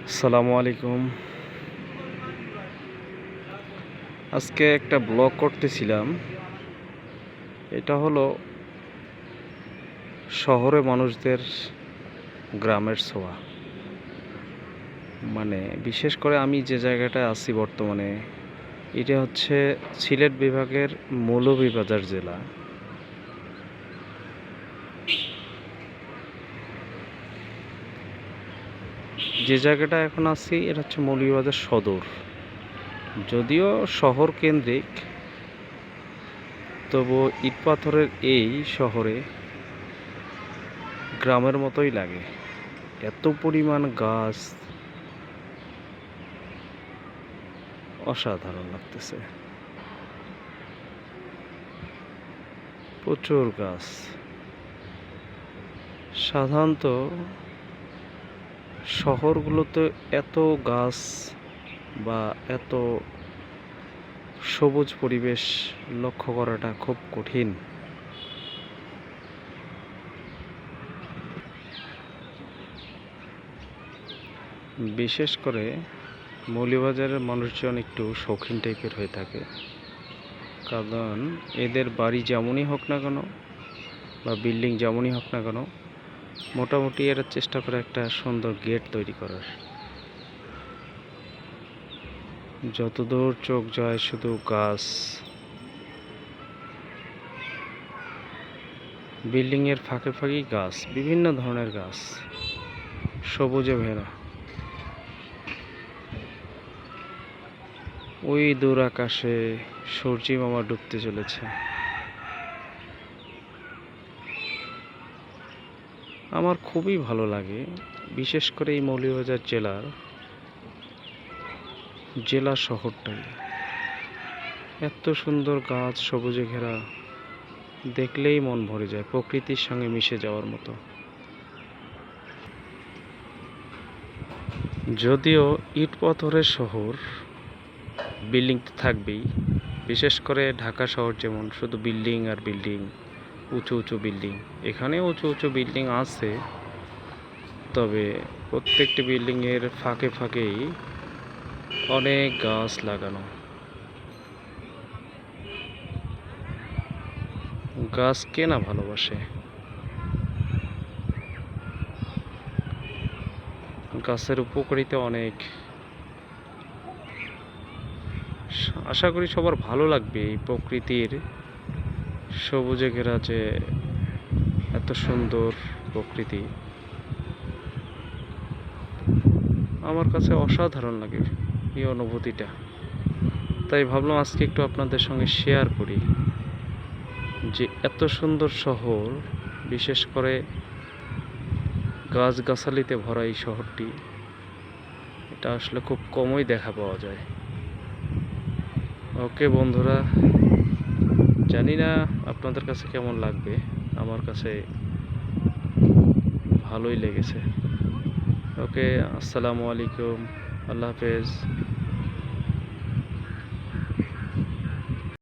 আসসালামু আলাইকুম। আজকে একটা ব্লগ করতেছিলাম। এটা হলো শহরে মানুষদের গ্রামের ছোঁয়া। মানে বিশেষ করে আমি যে জায়গাটায় আছি বর্তমানে, এটা হচ্ছে সিলেট বিভাগের মৌলভীবাজার জেলা। যে জায়গাটা এখন আছি এটা হচ্ছে মৌলভীবাজার সদর। যদিও শহর কেন্দ্রিক, তবু ইট পাথরের এই শহরে গ্রামের মতোই লাগে। এত পরিমাণ গাছ, অসাধারণ লাগতেছে। প্রচুর গাছ। সাধারণত শহরগুলোতে এত গাছ বা এত সবুজ পরিবেশ লক্ষ্য করাটা খুব কঠিন। বিশেষ করে মৌলভীবাজারের মানুষজন একটু শৌখিন টাইপের হয়ে থাকে, কারণ এদের বাড়ি যেমনই হোক না কেন বা বিল্ডিং যেমনই হোক না কেন, মোটামুটি এরা চেষ্টা করে একটা সুন্দর গেট তৈরি করার। যতদূর চোখ যায় শুধু গাছ, বিল্ডিংয়ের ফাঁকে ফাঁকেই গাছ, বিভিন্ন ধরনের গাছ, সবুজে ঘেরা। ওই দূর আকাশে সূর্যি মামা ডুবতে চলেছে। আমার খুবই ভালো লাগে, বিশেষ করে এই মৌলভীবাজার জেলা শহরটাই। এত সুন্দর গাছ, সবুজে ঘেরা, দেখলেই মন ভরে যায়, প্রকৃতির সঙ্গে মিশে যাওয়ার মতো। যদিও ইট পাথরের শহর, বিল্ডিং তো থাকবেই। বিশেষ করে ঢাকা শহর যেমন শুধু বিল্ডিং আর বিল্ডিং, উঁচু উঁচু বিল্ডিং। এখানে উঁচু উঁচু বিল্ডিং আছে, তবে প্রত্যেকটি বিল্ডিংয়ের ফাঁকে ফাঁকেই অনেক গাছ লাগানো। গাছ কে না ভালোবাসে? গাছের উপকারিতা অনেক। আশা করি সবার ভালো লাগবে এই প্রকৃতির সবুজে ঘেরা যে এত সুন্দর প্রকৃতি। আমার কাছে অসাধারণ লাগে এই অনুভূতিটা। তাই ভাবলাম আজকে একটু আপনাদের সঙ্গে শেয়ার করি যে এত সুন্দর শহর, বিশেষ করে গাছগাছালিতে ভরা এই শহরটি, এটা আসলে খুব কমই দেখা পাওয়া যায়। ওকে বন্ধুরা, জানি না আপনাদের কাছে কেমন লাগবে, আমার কাছে ভালোই লেগেছে। ওকে, আসসালামু আলাইকুম, আল্লাহ হাফেজ।